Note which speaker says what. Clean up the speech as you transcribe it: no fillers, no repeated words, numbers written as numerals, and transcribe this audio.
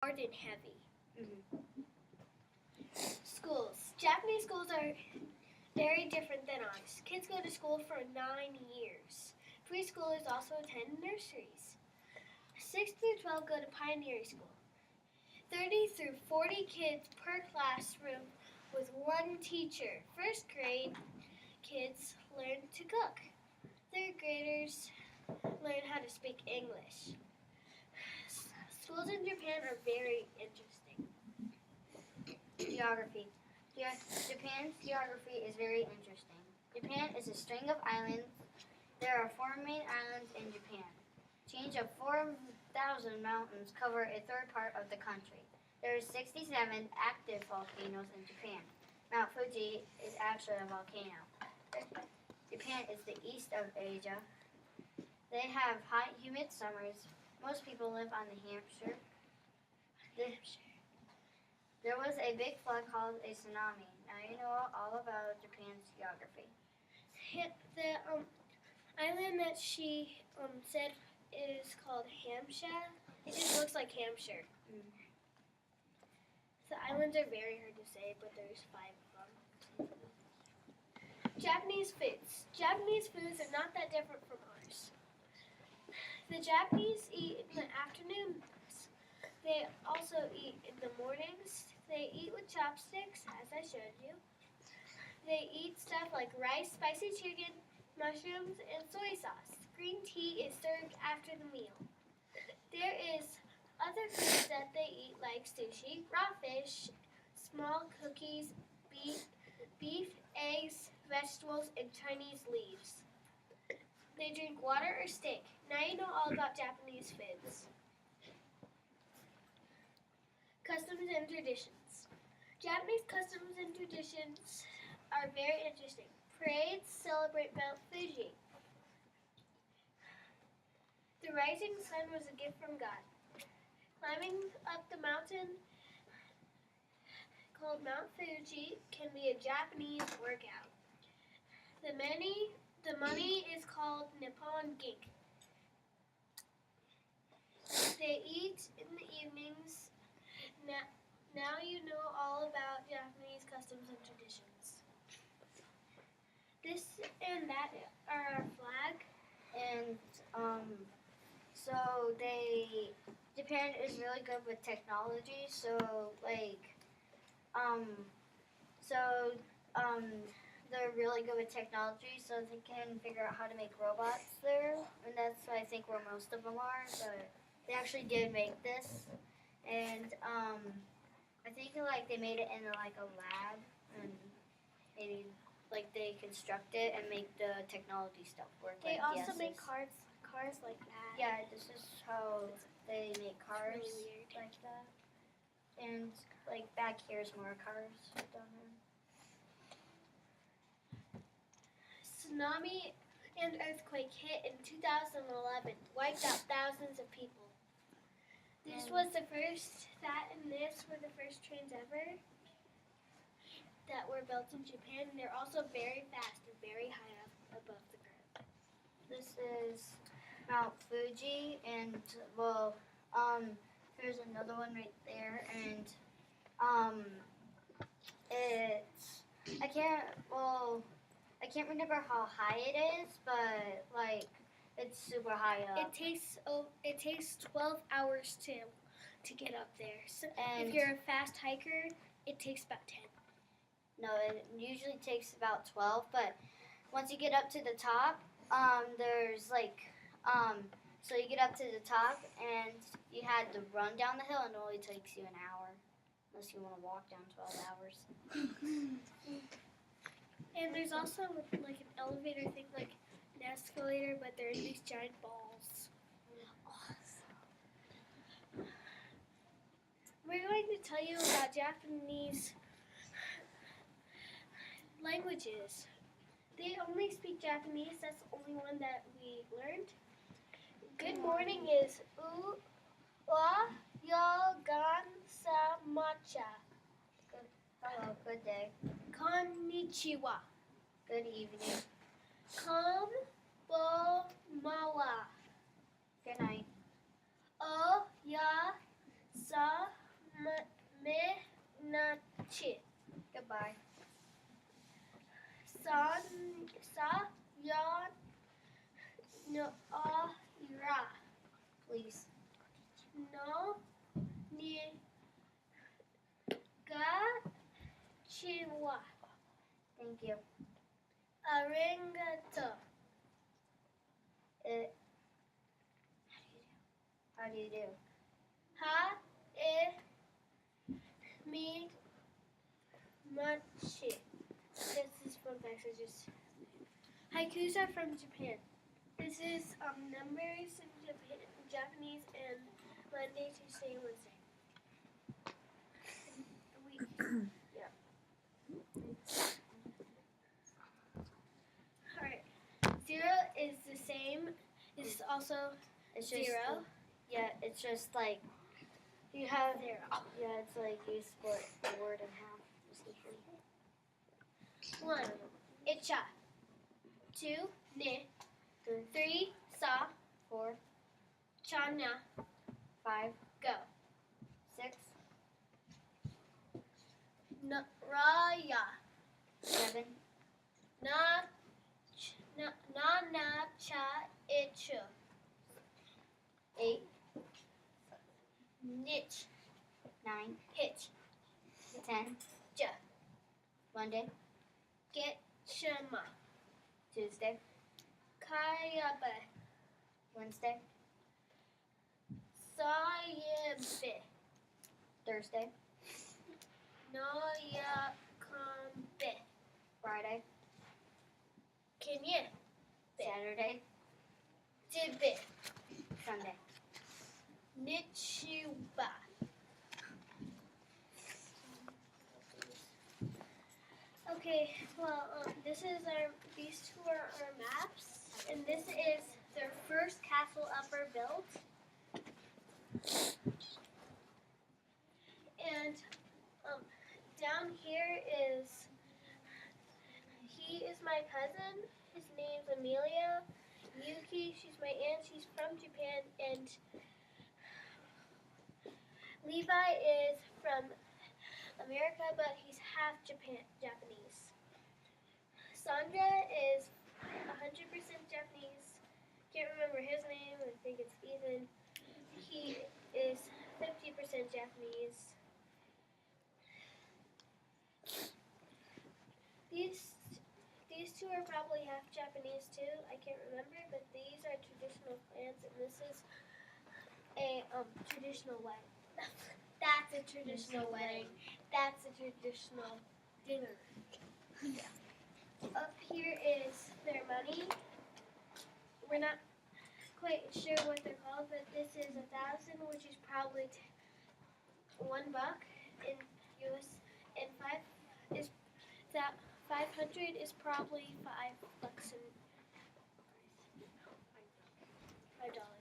Speaker 1: hard and heavy.
Speaker 2: Mhm.
Speaker 1: Schools. Japanese schools are very different than ours. Kids go to school for 9 years. Preschoolers also attend nurseries. 6 through 12 go to pioneer school. 30 through 40 kids per classroom with one teacher. First grade kids learn to cook. Third graders learn how to speak English. Schools in Japan are very interesting.
Speaker 2: Geography. Japan's geography is very interesting. Japan is a string of islands. There are 4 main islands in Japan. Change of 4,000 mountains cover a third part of the country. There are 67 active volcanoes in Japan. Mount Fuji is actually a volcano. Japan is the east of Asia. They have hot, humid summers. Most people live on the Hampshire. There was a big flood called a tsunami. Now you know all about Japan's geography.
Speaker 1: The island that she said is called Hampshire. It just looks like Hampshire. The islands are very hard to say, but there's 5 of them. Japanese foods. Japanese foods are not that different from ours. The Japanese eat in the afternoons. They also eat in the mornings. They eat with chopsticks, as I showed you. They eat stuff like rice, spicy chicken, mushrooms, and soy sauce. Green tea is served after the meal. There is other foods that they eat like sushi, raw fish, small cookies, beef, eggs, vegetables, and Chinese leaves. They drink water or steak. Now you know all about Japanese foods. Customs and traditions. Japanese customs and traditions are very interesting. Parades celebrate Mount Fuji. The rising sun was a gift from God. Climbing up the mountain called Mount Fuji can be a Japanese workout. The money is called Nippon Gink. They eat in the evenings. Now you know all about Japanese customs and traditions. This and that are our flag.
Speaker 2: And so Japan is really good with technology. They're really good with technology, so they can figure out how to make robots there, and that's I think where most of them are. But they actually did make this, and I think like they made it in like a lab, and maybe like they construct it and make the technology stuff work.
Speaker 1: They
Speaker 2: like
Speaker 1: also
Speaker 2: DSs.
Speaker 1: make cars like that.
Speaker 2: Yeah, this is how they make cars
Speaker 1: It's really weird.
Speaker 2: like that. And like back here is more cars down there.
Speaker 1: Tsunami and earthquake hit in 2011, wiped out thousands of people. That and this were the first trains ever that were built in Japan, and they're also very fast and very high up above the ground.
Speaker 2: This is Mount Fuji, and there's another one right there, and I can't remember how high it is, but like it's super high up.
Speaker 1: It takes 12 hours to get up there. So
Speaker 2: and
Speaker 1: if you're a fast hiker, it takes about 10.
Speaker 2: No, it usually takes about 12, but once you get up to the top, there's like so you get up to the top and you had to run down the hill, and it only takes you an hour, unless you want to walk down 12 hours.
Speaker 1: And there's also like an elevator thing, like an escalator, but they're in these giant balls. Awesome. We're going to tell you about Japanese languages. They only speak Japanese. That's the only one that we learned. Good morning is wa yo gan sa macha.
Speaker 2: Hello, good day.
Speaker 1: Konnichiwa.
Speaker 2: Good evening.
Speaker 1: Konbanwa.
Speaker 2: Good night.
Speaker 1: O ya Sa me na chi.
Speaker 2: Goodbye.
Speaker 1: Sa ya no ra.
Speaker 2: Please.
Speaker 1: No ni ga chiwa.
Speaker 2: Thank you.
Speaker 1: Arigato.
Speaker 2: How do you do?
Speaker 1: Ha e mi machi. This is fun facts. Haikus are from Japan. This is numbers in Japanese and Monday, Tuesday, and Wednesday. Alright. 0 is the same. It's also
Speaker 2: It's just
Speaker 1: 0.
Speaker 2: Yeah, it's just like you have
Speaker 1: 0.
Speaker 2: Yeah, it's like you split the word in half. Essentially.
Speaker 1: 1. Icha. 2. Ne. 3. Sa.
Speaker 2: 4,
Speaker 1: Chana.
Speaker 2: 5,
Speaker 1: Go.
Speaker 2: 6,
Speaker 1: Raya.
Speaker 2: 7,
Speaker 1: Na cha ichu.
Speaker 2: 8,
Speaker 1: Nich.
Speaker 2: 9,
Speaker 1: Hitch.
Speaker 2: 10.
Speaker 1: Ja.
Speaker 2: Monday,
Speaker 1: Get shema.
Speaker 2: Tuesday,
Speaker 1: Kayabe.
Speaker 2: Wednesday,
Speaker 1: Sayabe.
Speaker 2: Thursday,
Speaker 1: Noya kambe.
Speaker 2: Friday,
Speaker 1: Kenye.
Speaker 2: Saturday,
Speaker 1: Dibe.
Speaker 2: Sunday.
Speaker 1: Nichuba. Okay, well, these two are our maps, and this is their first castle ever built. And down here he is my cousin. His name's Amelia. Yuki, she's my aunt. She's from Japan, and Levi is from America, but he's half Japanese. Sandra is 100% Japanese. Can't remember his name. I think it's Ethan. He is 50% Japanese. These two are probably half Japanese too. I can't remember, but these are traditional plants, and this is a traditional wedding. That's a traditional wedding. That's a traditional dinner. Up here is their money. We're not quite sure what they're called, but this is 1,000, which is probably $1 in US, and 500 is probably $5 in $5.